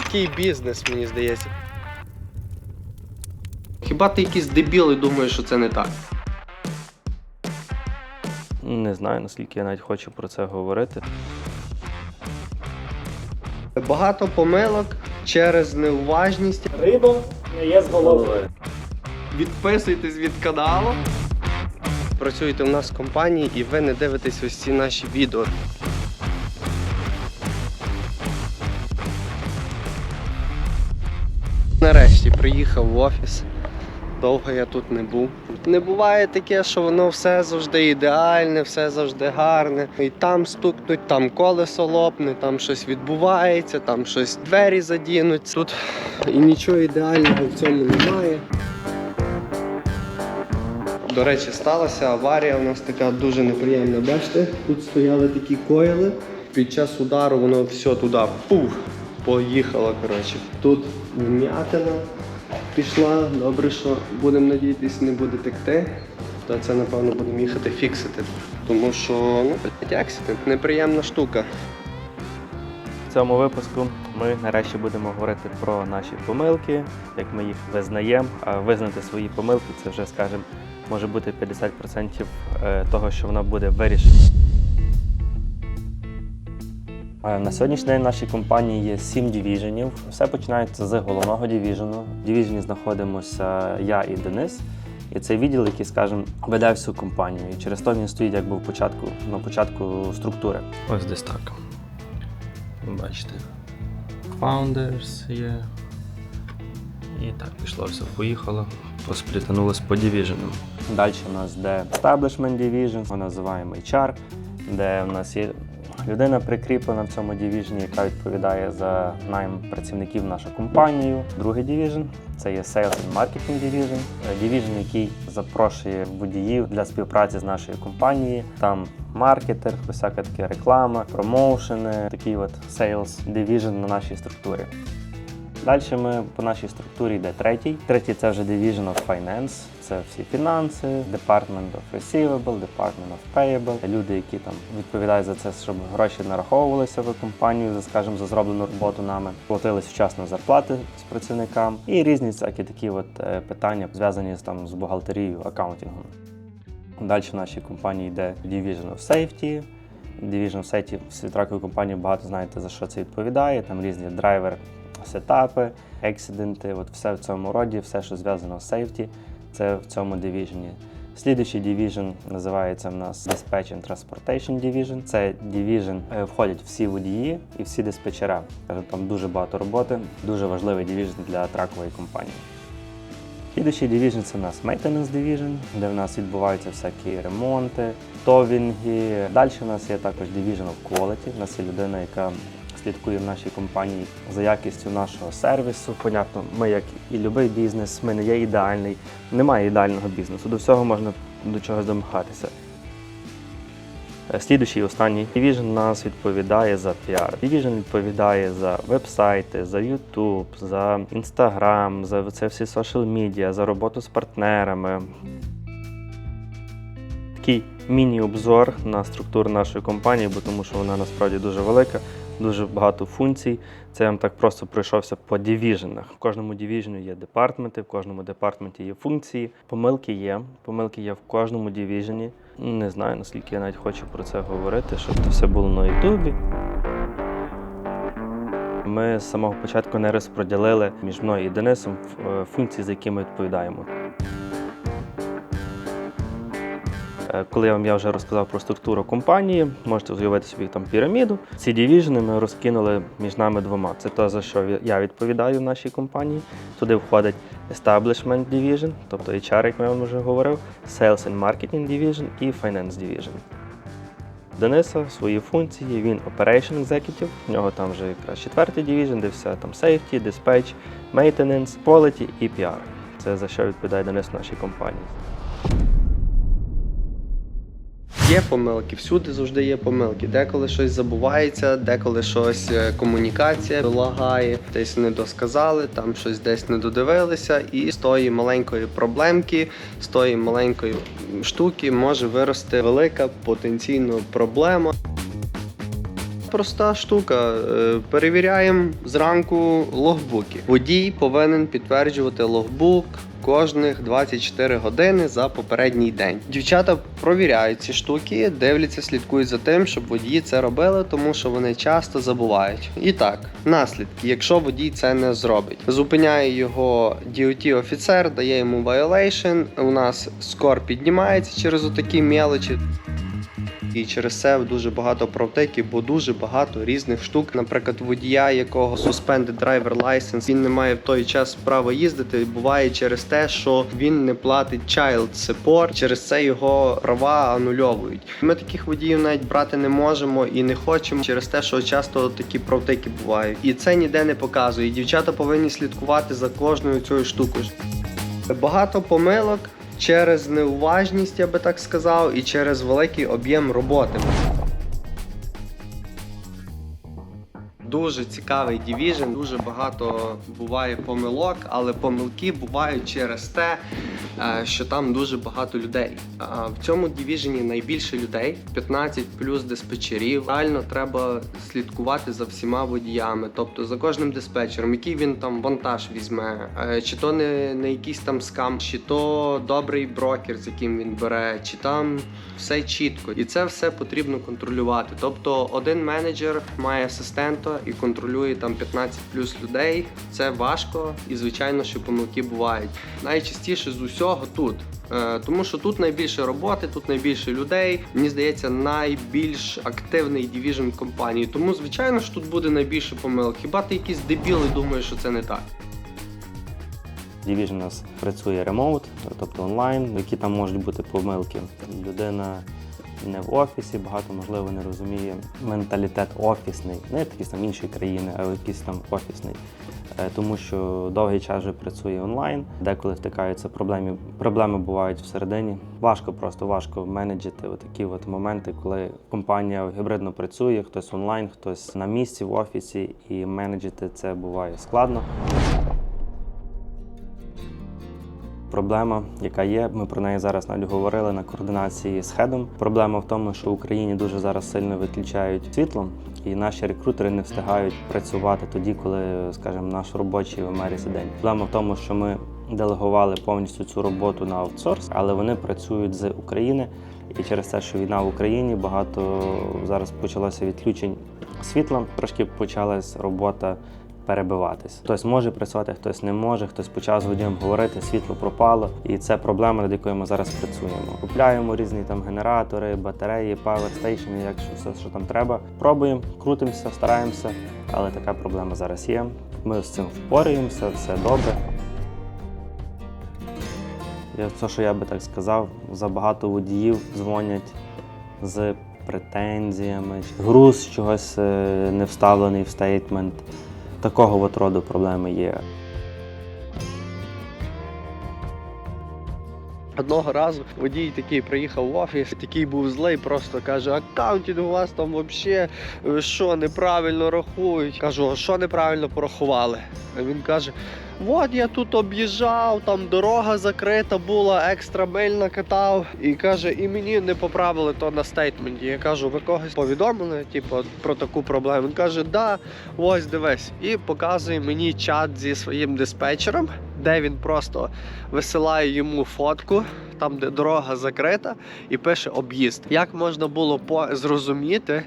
такий бізнес, мені здається. Хіба ти якийсь дебіл і думаєш, що це не так? Не знаю, наскільки я навіть хочу про це говорити. Багато помилок через неуважність. Риба не є з головою. Відписуйтесь від каналу. Працюєте в нас в компанії і ви не дивитесь ось ці наші відео. Нарешті приїхав в офіс. Довго я тут не був. Не буває таке, що воно все завжди ідеальне, все завжди гарне. І там стукнуть, там колесо лопне, там щось відбувається, там щось двері задінуть. Тут і нічого ідеального в цьому немає. До речі, сталася аварія у нас така дуже неприємна. Бачите, тут стояли такі койли. Під час удару воно все туди поїхало. Тут вм'ятина пішла. Добре, що будемо надіятися, не буде текти. То це, напевно, будемо їхати фіксити. Тому що, аксидент, неприємна штука. В цьому випуску ми нарешті будемо говорити про наші помилки, як ми їх визнаємо. А визнати свої помилки – це вже, скажімо, може бути 50% того, що воно буде вирішено. На сьогоднішній день в нашій компанії є 7 дивізіонів. Все починається з головного дивізіону. В дивізіоні знаходимося я і Денис. І цей відділ, який, скажімо, веде всю компанію. І через то він стоїть якби на початку структури. Ось десь так. Бачите, Founders є. І так, пішло все, поїхало, посплітанулося по дивізіонам. Далі у нас де Establishment Division, ми називаємо HR, де у нас є людина прикріплена в цьому дивізіоні, яка відповідає за найм працівників в нашу компанію. Другий дивізіон – це є Sales and Marketing Division, дивізіон, який запрошує водіїв для співпраці з нашою компанією. Там маркетинг, всяка така реклама, промоушени, такий от Sales Division на нашій структурі. Далі ми по нашій структурі йде третій. Третій – це вже Division of Finance, це всі фінанси, Department of Receivable, Department of Payable. Люди, які там відповідають за це, щоб гроші нараховувалися в компанію, скажімо, за зроблену роботу нами, платились вчасно зарплати з працівникам і різні всякі такі от питання, зв'язані з бухгалтерією, акаунтингом. Далі в нашій компанії йде Division of Safety. Division of Safety в світраковій компанії багато знаєте, за що це відповідає. Там різні драйвери, сетапи, ексиденти, от все в цьому роді, все, що зв'язано з сейфті, це в цьому дивізіоні. Слідуючий дивізіон називається в нас Dispatch and Transportation Division. Це дивізіон, входять всі водії і всі диспетчера. Там дуже багато роботи, дуже важливий дивізіон для тракової компанії. Слідуючий дивізіон – це у нас Maintenance Division, де в нас відбуваються всякі ремонти, товінги. Далі у нас є також Division of Quality. У нас є людина, яка слідкує в нашій компанії за якістю нашого сервісу. Понятно, ми, як і будь-який бізнес, ми не є ідеальний. Немає ідеального бізнесу, до всього можна до чогось домагатися. Слідуючий і останній Division нас відповідає за піар. Division відповідає за веб-сайти, за YouTube, за Instagram, за це всі соціал-медіа, за роботу з партнерами. Такий міні-обзор на структуру нашої компанії, бо тому що вона насправді дуже велика. Дуже багато функцій. Це я вам так просто пройшовся по дивізіонах. В кожному дивізіоні є департаменти, в кожному департаменті є функції. Помилки є в кожному дивізіоні. Не знаю, наскільки я навіть хочу про це говорити, щоб це все було на Ютубі. Ми з самого початку не розподілили між мною і Денисом функції, за які ми відповідаємо. Коли я вже розказав про структуру компанії, можете уявити собі там піраміду. Ці дивізіони ми розкинули між нами двома. Це те, за що я відповідаю в нашій компанії. Туди входить Establishment Division, тобто HR, як я вам вже говорив, Sales and Marketing Division і Finance Division. Дениса свої функції, він Operation Executive, в нього там вже якраз четвертий Division, де все там Safety, Dispatch, Maintenance, Quality і PR. Це за що відповідає Денис в нашій компанії. Є помилки, всюди завжди є помилки. Деколи щось забувається, деколи щось комунікація лагає, десь не досказали, там щось десь не додивилися. І з тої маленької проблемки, з тої маленької штуки може вирости велика потенційна проблема. проста штука. Перевіряємо зранку логбуки. Водій повинен підтверджувати логбук кожних 24 години за попередній день. Дівчата провіряють ці штуки, дивляться, слідкують за тим, щоб водії це робили, тому що вони часто забувають. І так, наслідки, якщо водій це не зробить. Зупиняє його DOT-офіцер, дає йому violation, у нас скор піднімається через отакі мелочі. І через це дуже багато правтеків, бо дуже багато різних штук. Наприклад, водія, якого suspended driver license, він не має в той час права їздити. Буває через те, що він не платить child support, через це його права анульовують. Ми таких водіїв навіть брати не можемо і не хочемо через те, що часто такі правтеки бувають. І це ніде не показує. Дівчата повинні слідкувати за кожною цією штукою. Багато помилок через неуважність, я би так сказав, і через великий об'єм роботи. Дуже цікавий дивізіон, дуже багато буває помилок, але помилки бувають через те, що там дуже багато людей. В цьому дивізіоні найбільше людей, 15 плюс диспетчерів. Реально треба слідкувати за всіма водіями, тобто за кожним диспетчером, який він там вантаж візьме, чи то не якийсь там скам, чи то добрий брокер, з яким він бере, чи там все чітко. І це все потрібно контролювати. Тобто один менеджер має асистента і контролює там 15 плюс людей. Це важко і, звичайно, що помилки бувають. Найчастіше з усього тут. Тому що тут найбільше роботи, тут найбільше людей. Мені здається, найбільш активний дивізіон компанії. Тому, звичайно, що тут буде найбільше помилок. Хіба ти якийсь дебіл і думаєш, що це не так? Division у нас працює ремоут, тобто онлайн, які там можуть бути помилки. Людина не в офісі, багато, можливо, не розуміє менталітет офісний, не якийсь там іншої країни, а якийсь там офісний. Тому що довгий час вже працює онлайн, деколи втикаються проблеми бувають всередині. Важко менеджити такі моменти, коли компанія гібридно працює, хтось онлайн, хтось на місці в офісі, і менеджити це буває складно. Проблема, яка є, ми про неї зараз навіть говорили на координації з хедом. Проблема в тому, що в Україні дуже зараз сильно виключають світло, і наші рекрутери не встигають працювати тоді, коли, скажімо, наш робочий в Америці день. Проблема в тому, що ми делегували повністю цю роботу на аутсорс, але вони працюють з України. І через те, що війна в Україні, багато зараз почалося відключень світла, трошки почалась робота перебиватись. Хтось може працювати, хтось не може, хтось почав з водієм говорити, світло пропало. І це проблема, над якою ми зараз працюємо. Купляємо різні там генератори, батареї, паверстейшени, якщо все, що там треба. Пробуємо, крутимося, стараємося, але така проблема зараз є. Ми з цим впораємося, все добре. Це, що я би так сказав, забагато водіїв дзвонять з претензіями, груз чогось не вставлений в стейтмент. Такого роду проблеми є. Одного разу водій такий приїхав в офіс, такий був злий, просто каже, аккаунтинг у вас там взагалі, що, неправильно рахують. Кажу, а що неправильно порахували? А він каже, от я тут об'їжджав, там дорога закрита була, екстра миль накатав. І каже, і мені не поправили то на стейтменті. Я кажу, ви когось повідомили, типу, про таку проблему? Він каже, да, ось дивись. І показує мені чат зі своїм диспетчером, де він просто висилає йому фотку, там де дорога закрита, і пише об'їзд. Як можна було зрозуміти,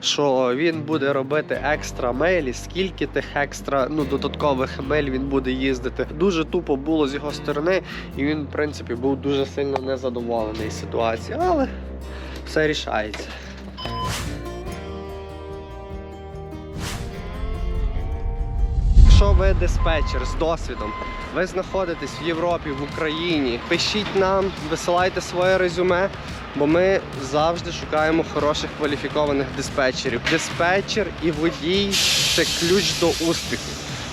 що він буде робити екстра мейлі, скільки тих екстра, додаткових мейль він буде їздити. Дуже тупо було з його сторони, і він, в принципі, був дуже сильно незадоволений ситуацією, але все рішається. Якщо ви диспетчер з досвідом, ви знаходитесь в Європі, в Україні, пишіть нам, висилайте своє резюме, бо ми завжди шукаємо хороших кваліфікованих диспетчерів. Диспетчер і водій – це ключ до успіху.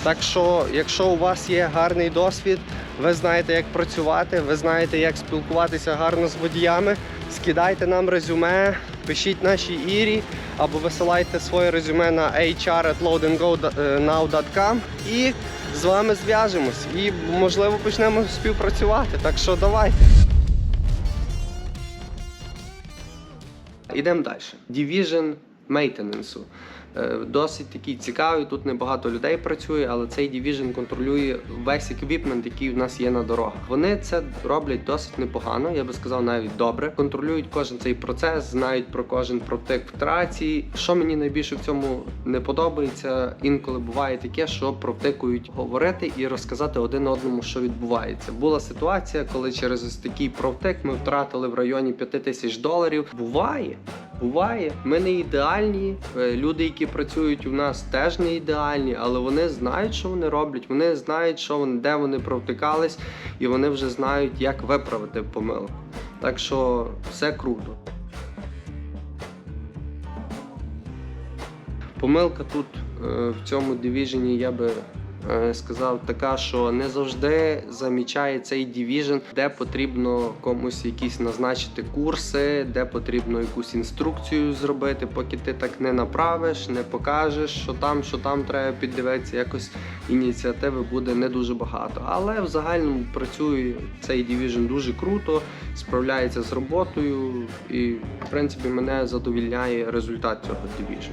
Так що, якщо у вас є гарний досвід, ви знаєте, як працювати, ви знаєте, як спілкуватися гарно з водіями, скидайте нам резюме, пишіть нашій Ірі, або висилайте своє резюме на hr@loadandgo.now.com і з вами зв'яжемось. І, можливо, почнемо співпрацювати. Так що давайте. Ідемо далі. Division Maintenance. Досить такий цікавий, тут небагато людей працює, але цей Division контролює весь еквіпмент, який в нас є на дорогах. Вони це роблять досить непогано, я би сказав, навіть добре. Контролюють кожен цей процес, знають про кожен протик в траці. Що мені найбільше в цьому не подобається, інколи буває таке, що провтикують говорити і розказати один одному, що відбувається. Була ситуація, коли через ось такий провтик ми втратили в районі $5000. Буває. Ми не ідеальні, люди, які працюють у нас, теж не ідеальні, але вони знають, що вони роблять, вони знають, де вони провтикались, і вони вже знають, як виправити помилку. Так що все круто. Помилка тут в цьому Division, я би сказав, така, що не завжди замічає цей Division, де потрібно комусь якісь назначити курси, де потрібно якусь інструкцію зробити, поки ти так не направиш, не покажеш, що там треба піддивитися, якось ініціативи буде не дуже багато. Але в загальному працює цей Division дуже круто, справляється з роботою і, в принципі, мене задовільняє результат цього Division.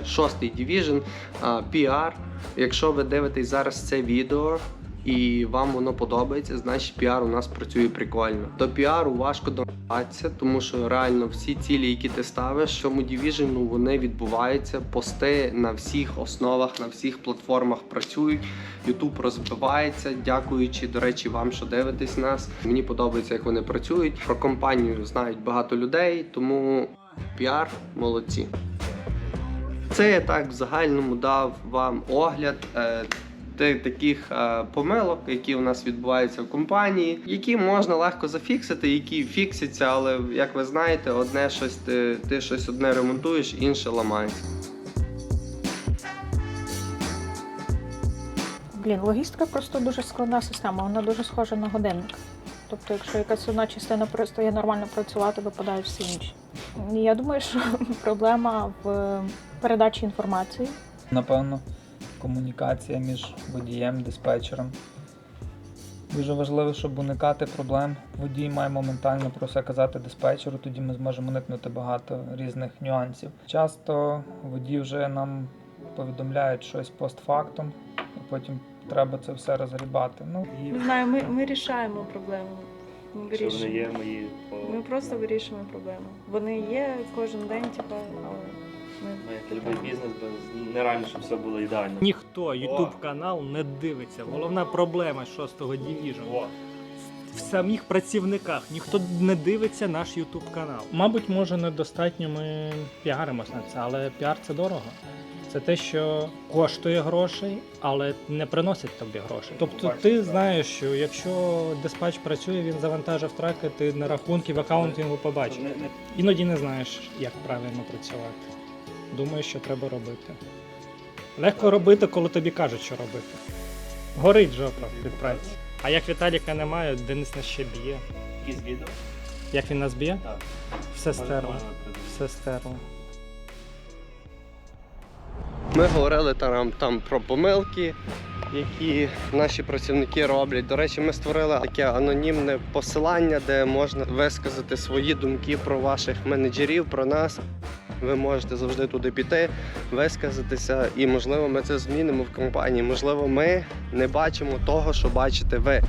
6-й Division, PR. Якщо ви дивитесь зараз це відео і вам воно подобається, значить PR у нас працює прикольно. До PR важко домагатися, тому що реально всі цілі, які ти ставиш в цьому Division, вони відбуваються. Пости на всіх основах, на всіх платформах працюють. YouTube розвивається, дякуючи, до речі, вам, що дивитесь нас. Мені подобається, як вони працюють. Про компанію знають багато людей, тому PR молодці. Це я так в загальному дав вам огляд таких помилок, які у нас відбуваються в компанії, які можна легко зафіксити, які фіксяться, але, як ви знаєте, одне щось ти щось одне ремонтуєш, інше ламається. Логістика просто дуже складна система, вона дуже схожа на годинник. Тобто, якщо якась одна частина перестає нормально працювати, випадають всі інші. Я думаю, що проблема в передачі інформації. Напевно, комунікація між водієм і диспетчером. Дуже важливо, щоб уникати проблем. Водій має моментально про все казати диспетчеру, тоді ми зможемо уникнути багато різних нюансів. Часто водії вже нам повідомляють щось постфактум, і потім треба це все розгрібати. Не знаю, ми рішаємо проблему. Ми просто вирішуємо проблему. Вони є кожен день, але любий бізнес, нереально, щоб все було ідеально. Ніхто YouTube канал не дивиться. Головна проблема 6-го Division. В самих працівниках ніхто не дивиться наш YouTube канал. Мабуть, може недостатньо ми піаримось на це, але піар це дорого. Це те, що коштує грошей, але не приносить тобі грошей. Тобто ти знаєш, що якщо диспатч працює, він завантажив траки, ти на рахунки в аккаунтингу побачиш. Іноді не знаєш, як правильно працювати. Думаєш, що треба робити. Легко робити, коли тобі кажуть, що робити. Горить жопа від праці. А як Віталіка немає, Денис нас ще б'є. Якісь відео? Як він нас б'є? Так. Все стерло. Все стерло. Ми говорили там про помилки, які наші працівники роблять. До речі, ми створили таке анонімне посилання, де можна висказати свої думки про ваших менеджерів, про нас. Ви можете завжди туди піти, висказатися, і, можливо, ми це змінимо в компанії. Можливо, ми не бачимо того, що бачите ви.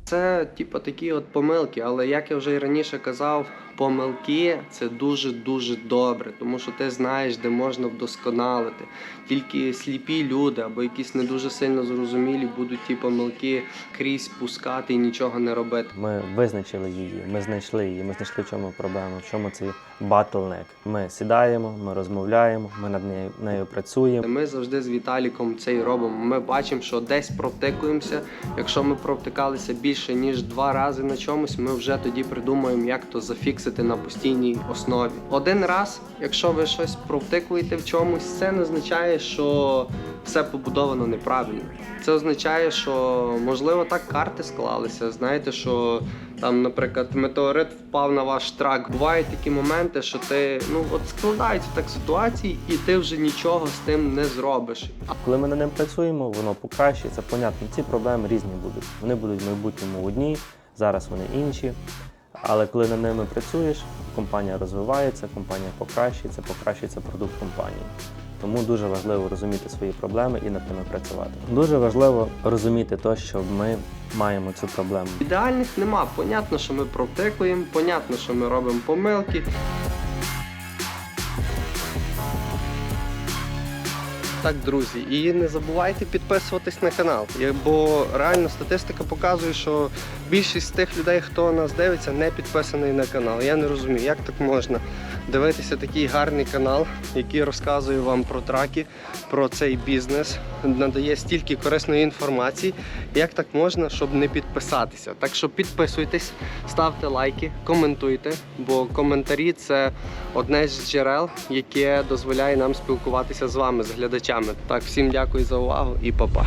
Це такі от помилки, але як я вже і раніше казав, помилки – це дуже-дуже добре, тому що ти знаєш, де можна вдосконалити. Тільки сліпі люди або якісь не дуже сильно зрозумілі будуть ті помилки крізь пускати і нічого не робити. Ми визначили її, ми знайшли її, ми знайшли, в чому проблема, в чому цей bottleneck. Ми сідаємо, ми розмовляємо, ми над нею працюємо. Ми завжди з Віталіком це і робимо. Ми бачимо, що десь провтикуємося. Якщо ми провтикалися більше, ніж 2 рази на чомусь, ми вже тоді придумаємо, як то зафіксити на постійній основі. Один раз, якщо ви щось провтикуєте в чомусь, це не означає, що все побудовано неправильно. Це означає, що, можливо, так карти склалися. Знаєте, що там, наприклад, метеорит впав на ваш трак. Бувають такі моменти, що ти, складаються так ситуації, і ти вже нічого з тим не зробиш. Коли ми над ним працюємо, воно покращується. Понятно, ці проблеми різні будуть. Вони будуть в майбутньому одні, зараз вони інші. Але коли над ними працюєш, компанія розвивається, компанія покращується продукт компанії. Тому дуже важливо розуміти свої проблеми і над ними працювати. Дуже важливо розуміти те, що ми маємо цю проблему. Ідеальних нема. Понятно, що ми провтикуємо, понятно, що ми робимо помилки. Так, друзі, і не забувайте підписуватись на канал, бо реально статистика показує, що більшість тих людей, хто нас дивиться, не підписаний на канал. Я не розумію, як так можна дивитися такий гарний канал, який розказує вам про траки, про цей бізнес, надає стільки корисної інформації, як так можна, щоб не підписатися. Так що підписуйтесь, ставте лайки, коментуйте, бо коментарі – це одне з джерел, яке дозволяє нам спілкуватися з вами, з глядачами. Так, всім дякую за увагу і па-па.